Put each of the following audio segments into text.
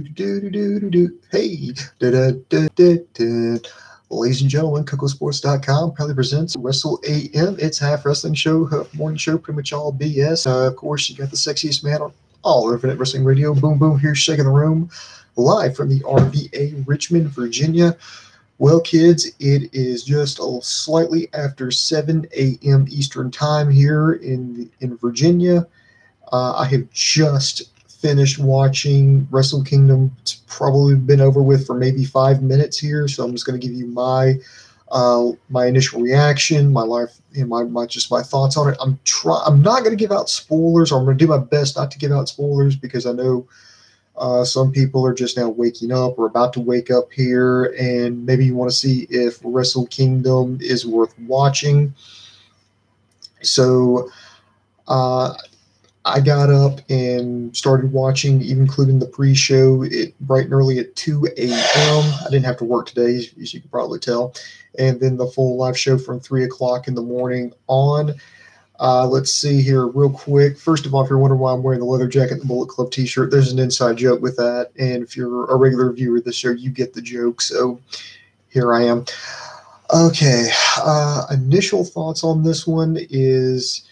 Hey, da-da-da-da-da. Ladies and gentlemen, Kocosports.com proudly presents Wrestle AM. It's half wrestling show, half morning show, pretty much all BS. Of course, you got the sexiest man on all Internet Wrestling Radio. Boom, boom, here, shaking the room, live from the RVA, Richmond, Virginia. Well, kids, it is just slightly after 7 a.m. Eastern time here in Virginia. I have just finished watching Wrestle Kingdom. It's probably been over with for maybe 5 minutes here, so I'm just going to give you my initial reaction, my life, and my thoughts on it. I'm not going to give out spoilers, or I'm going to do my best not to give out spoilers, because I know some people are just now waking up or about to wake up here, and maybe you want to see if Wrestle Kingdom is worth watching. So I got up and started watching, even including the pre-show, bright and early at 2 a.m. I didn't have to work today, as you can probably tell. And then the full live show from 3 o'clock in the morning on. Let's see here real quick. First of all, if you're wondering why I'm wearing the leather jacket and the Bullet Club t-shirt, there's an inside joke with that. And if you're a regular viewer of the show, you get the joke. So here I am. Okay, initial thoughts on this one is,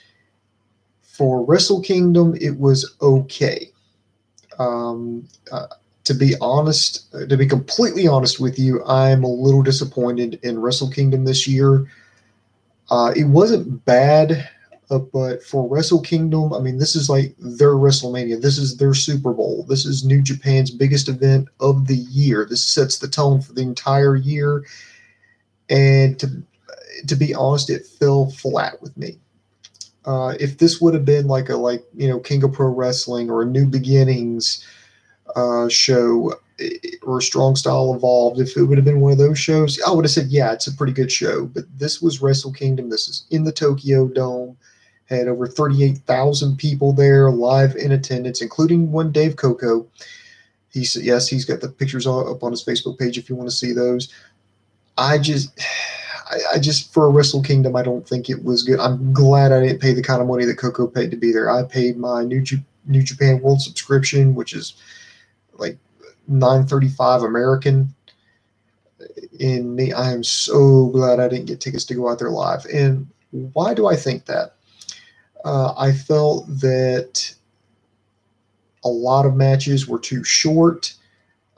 for Wrestle Kingdom, it was okay. To be honest, to be completely honest with you, I'm a little disappointed in Wrestle Kingdom this year. It wasn't bad, but for Wrestle Kingdom, I mean, this is like their WrestleMania. This is their Super Bowl. This is New Japan's biggest event of the year. This sets the tone for the entire year. And to be honest, it fell flat with me. If this would have been like King of Pro Wrestling or a New Beginnings show, or Strong Style Evolved, if it would have been one of those shows, I would have said, yeah, it's a pretty good show. But this was Wrestle Kingdom. This is in the Tokyo Dome. Had over 38,000 people there live in attendance, including one Dave Coco. He said, yes, he's got the pictures up on his Facebook page if you want to see those. I just, for a Wrestle Kingdom, I don't think it was good. I'm glad I didn't pay the kind of money that Coco paid to be there. I paid my New Japan World subscription, which is like $9.35 American. And I am so glad I didn't get tickets to go out there live. And why do I think that? I felt that a lot of matches were too short.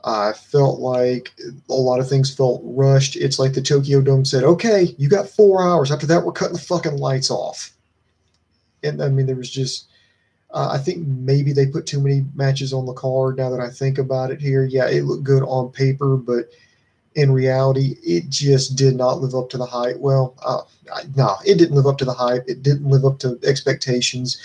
I felt like a lot of things felt rushed. It's like the Tokyo Dome said, okay, you got 4 hours. After that, we're cutting the fucking lights off. And I mean, there was just, I think maybe they put too many matches on the card now that I think about it here. Yeah, it looked good on paper, but in reality, it just did not live up to the hype. Well, no, it didn't live up to the hype. It didn't live up to expectations.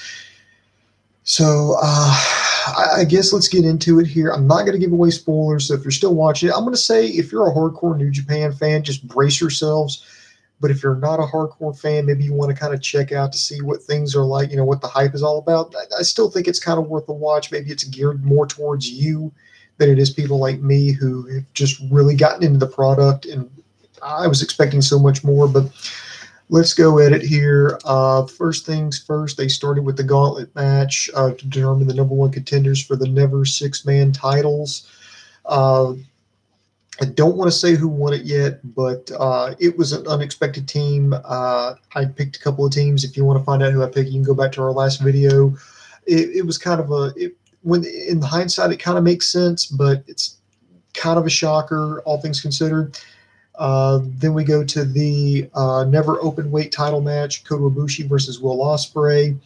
So, I guess let's get into it here. I'm not going to give away spoilers, so if you're still watching it, I'm going to say if you're a hardcore New Japan fan, just brace yourselves. But if you're not a hardcore fan, maybe you want to kind of check out to see what things are like, what the hype is all about. I still think it's kind of worth a watch. Maybe it's geared more towards you than it is people like me who have just really gotten into the product, and I was expecting so much more, but let's go at it here. First things first, they started with the gauntlet match to determine the number one contenders for the Never Six-Man titles. I don't want to say who won it yet, but it was an unexpected team. I picked a couple of teams. If you want to find out who I picked, you can go back to our last video. It was kind of when in hindsight, it kind of makes sense, but it's kind of a shocker, all things considered. Then we go to the never open weight title match, Kota Ibushi versus Will Ospreay.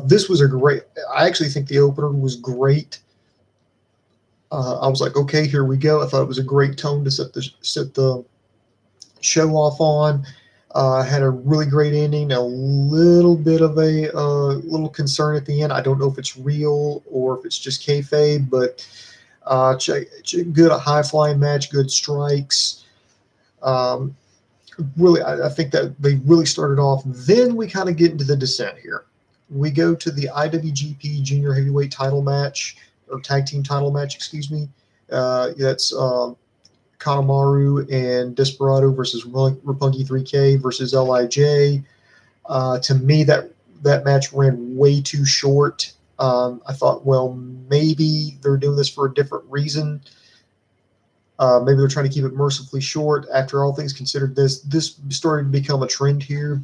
This was I actually think the opener was great. I was like, okay, here we go. I thought it was a great tone to set the show off on. Had a really great ending. A little bit of a little concern at the end. I don't know if it's real or if it's just kayfabe, but good, a high flying match, good strikes. Really, I think that they really started off. Then we kind of get into the descent here. We go to the IWGP Junior Heavyweight title match, or tag team title match, excuse me. That's Kanemaru and Desperado versus Roppongi 3K versus LIJ. To me, that match ran way too short. I thought, well, maybe they're doing this for a different reason. Maybe they're trying to keep it mercifully short. After all things considered, this started to become a trend here.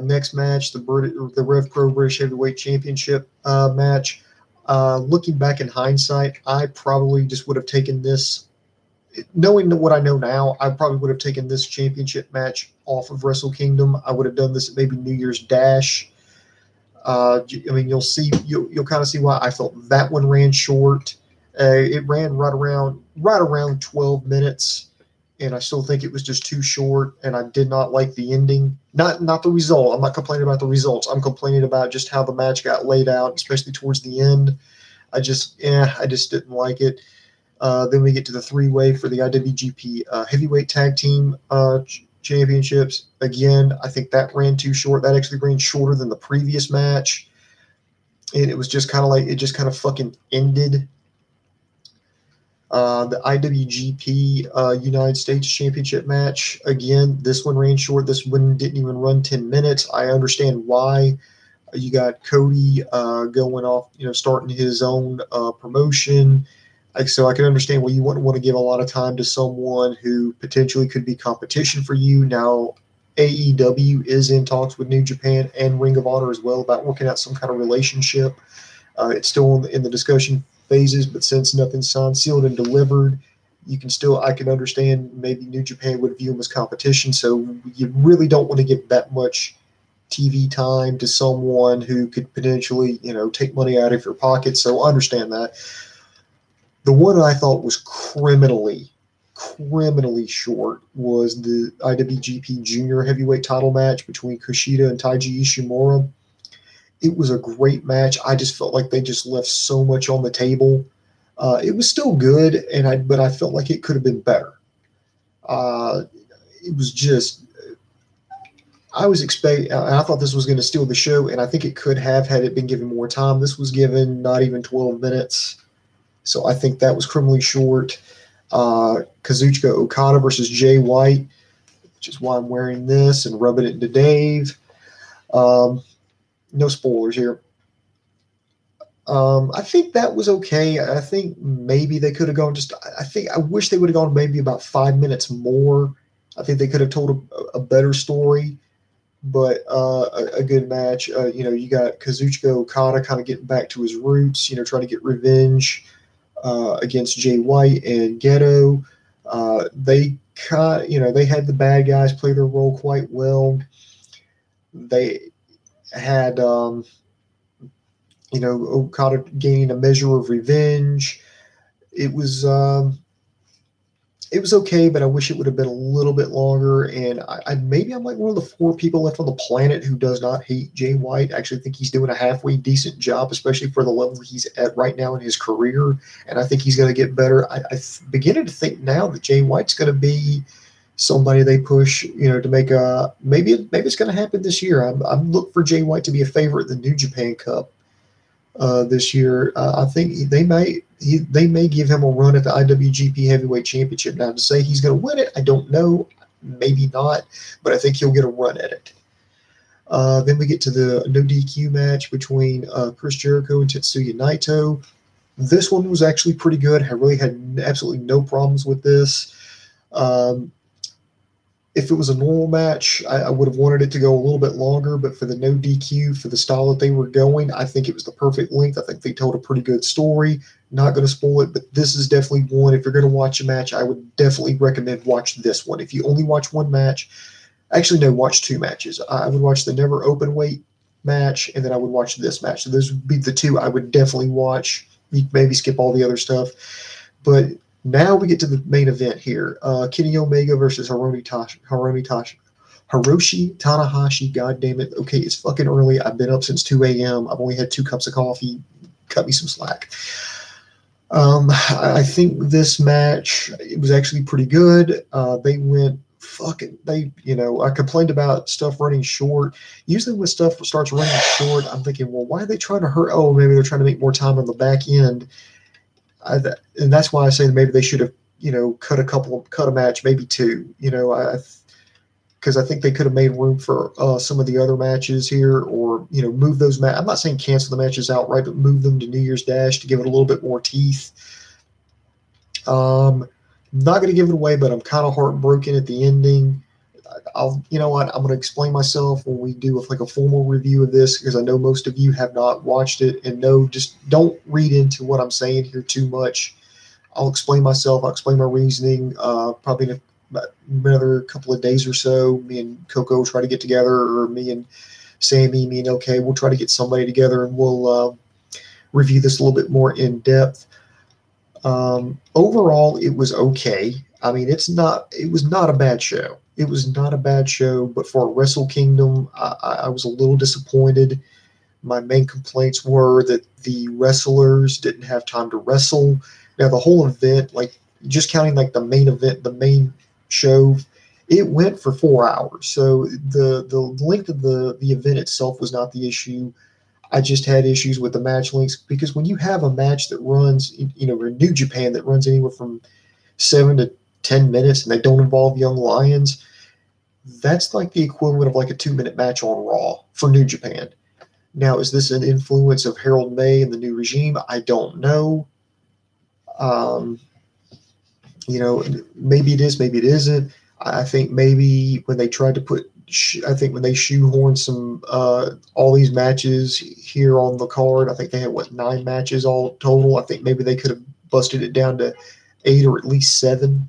Next match, the Rev Pro British Heavyweight Championship match. Looking back in hindsight, I probably just would have taken this. Knowing what I know now, I probably would have taken this championship match off of Wrestle Kingdom. I would have done this at maybe New Year's Dash. I mean, you'll kind of see why I felt that one ran short. It ran right around 12 minutes, and I still think it was just too short. And I did not like the ending. Not the result. I'm not complaining about the results. I'm complaining about just how the match got laid out, especially towards the end. I just didn't like it. Then we get to the three-way for the IWGP Heavyweight Tag Team Championships. Again, I think that ran too short. That actually ran shorter than the previous match, and it was just kind of like it just kind of fucking ended. The IWGP United States Championship match. Again, this one ran short. This one didn't even run 10 minutes. I understand why. You got Cody going off, starting his own promotion. So I can understand why you wouldn't want to give a lot of time to someone who potentially could be competition for you. Now, AEW is in talks with New Japan and Ring of Honor as well about working out some kind of relationship. It's still in the discussion phases, but since nothing's signed, sealed, and delivered, I can understand maybe New Japan would view them as competition. So you really don't want to give that much TV time to someone who could potentially, take money out of your pocket. So I understand that. The one I thought was criminally short was the IWGP Junior Heavyweight title match between Kushida and Taiji Ishimura. It was a great match. I just felt like they just left so much on the table. It was still good, but I felt like it could have been better. It was just, I thought this was going to steal the show, and I think it could have had it been given more time. This was given not even 12 minutes. So I think that was criminally short. Kazuchika Okada versus Jay White, which is why I'm wearing this and rubbing it into Dave. No spoilers here. I think that was okay. I think maybe they could have gone I wish they would have gone maybe about 5 minutes more. I think they could have told a better story, but a good match. You got Kazuchika Okada kind of getting back to his roots, trying to get revenge against Jay White and Geto. They had the bad guys play their role quite well. They had, Okada gaining a measure of revenge. It was okay, but I wish it would have been a little bit longer. And I'm like one of the 4 people left on the planet who does not hate Jay White. I actually think he's doing a halfway decent job, especially for the level he's at right now in his career. And I think he's going to get better. I'm beginning to think now that Jay White's going to be somebody they push, to make maybe it's going to happen this year. I'm looking for Jay White to be a favorite in the New Japan Cup this year. I think they may give him a run at the IWGP Heavyweight Championship. Now, to say he's going to win it, I don't know. Maybe not, but I think he'll get a run at it. Then we get to the no DQ match between Chris Jericho and Tetsuya Naito. This one was actually pretty good. I really had absolutely no problems with this. If it was a normal match, I would have wanted it to go a little bit longer, but for the no DQ, for the style that they were going, I think it was the perfect length. I think they told a pretty good story. Not going to spoil it, but this is definitely one. If you're going to watch a match, I would definitely recommend watch this one. If you only watch one match, actually, no, watch 2 matches. I would watch the Never Openweight match, and then I would watch this match. So those would be the 2 I would definitely watch. You maybe skip all the other stuff. But now we get to the main event here. Kenny Omega versus Hiroshi Tanahashi. God damn it. Okay, it's fucking early. I've been up since 2 a.m. I've only had 2 cups of coffee. Cut me some slack. I think this match, it was actually pretty good. They went I complained about stuff running short. Usually when stuff starts running short, I'm thinking, well, why are they trying to hurt? Oh, maybe they're trying to make more time on the back end. And that's why I say that maybe they should have, cut a match, maybe 2. because I think they could have made room for some of the other matches here, or move those. I'm not saying cancel the matches outright, but move them to New Year's Dash to give it a little bit more teeth. Not going to give it away, but I'm kind of heartbroken at the ending. You know what? I'm going to explain myself when we do a formal review of this, because I know most of you have not watched it, and just don't read into what I'm saying here too much. I'll explain myself. I'll explain my reasoning. Probably in another couple of days or so, me and Coco try to get together, or me and Sammy, me and LK, we'll try to get somebody together, and we'll review this a little bit more in depth. Overall, it was okay. I mean, it was not a bad show. It was not a bad show, but for Wrestle Kingdom, I was a little disappointed. My main complaints were that the wrestlers didn't have time to wrestle. Now, the whole event, just counting the main event, the main show, it went for 4 hours. So the length of the event itself was not the issue. I just had issues with the match links, because when you have a match that runs, in New Japan, that runs anywhere from 7 to 10 minutes, and they don't involve young lions, that's like the equivalent of a 2-minute match on Raw for New Japan. Now, is this an influence of Harold May and the new regime? I don't know. Maybe it is, maybe it isn't. I think maybe when they tried to when they shoehorned some all these matches here on the card, I think they had 9 matches all total. I think maybe they could have busted it down to 8 or at least 7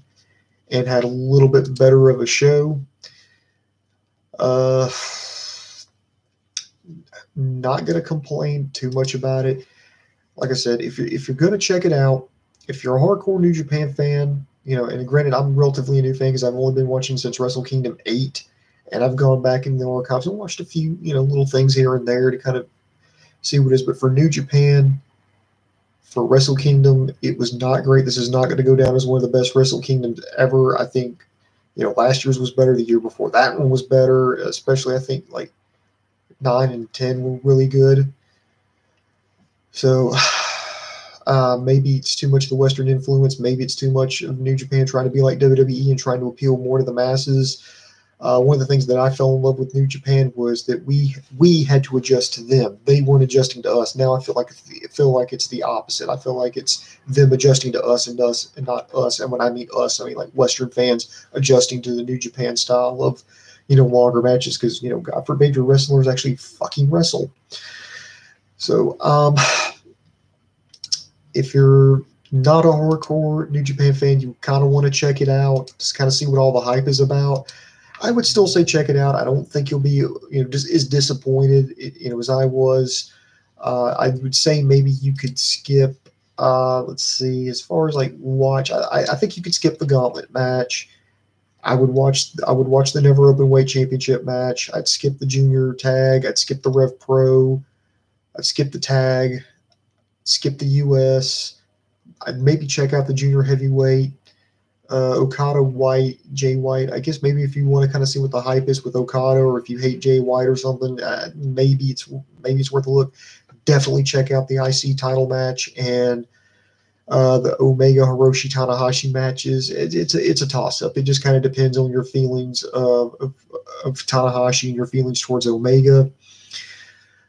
and had a little bit better of a show. Not going to complain too much about it. Like I said, if you're going to check it out, if you're a hardcore New Japan fan, and granted, I'm relatively a new fan because I've only been watching since Wrestle Kingdom 8, and I've gone back in the archives and watched a few, little things here and there to kind of see what it is. But for New Japan, for Wrestle Kingdom, it was not great. This is not going to go down as one of the best Wrestle Kingdoms ever. I think, last year's was better. The year before that one was better, especially I think 9 and 10 were really good. So maybe it's too much of the Western influence. Maybe it's too much of New Japan trying to be like WWE and trying to appeal more to the masses. One of the things that I fell in love with New Japan was that we had to adjust to them. They weren't adjusting to us. Now I feel like it's the opposite. I feel like it's them adjusting to us and not us. And when I mean us, I mean Western fans adjusting to the New Japan style of longer matches, because God forbid your wrestlers actually fucking wrestle. So if you're not a hardcore New Japan fan, you kind of want to check it out, just kind of see what all the hype is about, I would still say check it out. I don't think you'll be just as disappointed as I was. I would say maybe you could skip let's see, as far as watch, I think you could skip the gauntlet match. I would watch the Never Openweight Championship match. I'd skip the junior tag. I'd skip the Rev Pro. I'd skip the tag. Skip the US. I'd maybe check out the junior heavyweight. Okada, White, Jay White. I guess maybe if you want to kind of see what the hype is with Okada, or if you hate Jay White or something, maybe it's worth a look. Definitely check out the IC title match and the Omega Hiroshi Tanahashi matches. It's a toss up. It just kind of depends on your feelings of Tanahashi and your feelings towards Omega.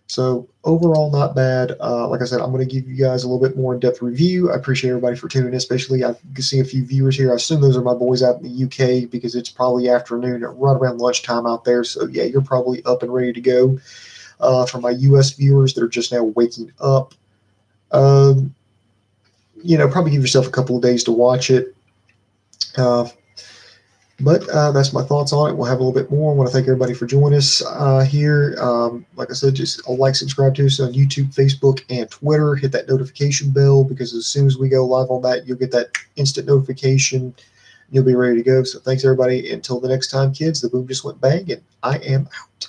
So overall, not bad. Like I said, I'm going to give you guys a little bit more in-depth review. I appreciate everybody for tuning in, especially I can see a few viewers here. I assume those are my boys out in the UK, because it's probably afternoon, right around lunchtime out there. So yeah, you're probably up and ready to go. For my US viewers that are just now waking up, probably give yourself a couple of days to watch it. But that's my thoughts on it. We'll have a little bit more. I want to thank everybody for joining us here. Like I said, just subscribe to us on YouTube, Facebook, and Twitter. Hit that notification bell, because as soon as we go live on that, you'll get that instant notification. You'll be ready to go. So thanks, everybody. Until the next time, kids, the boom just went bang, and I am out.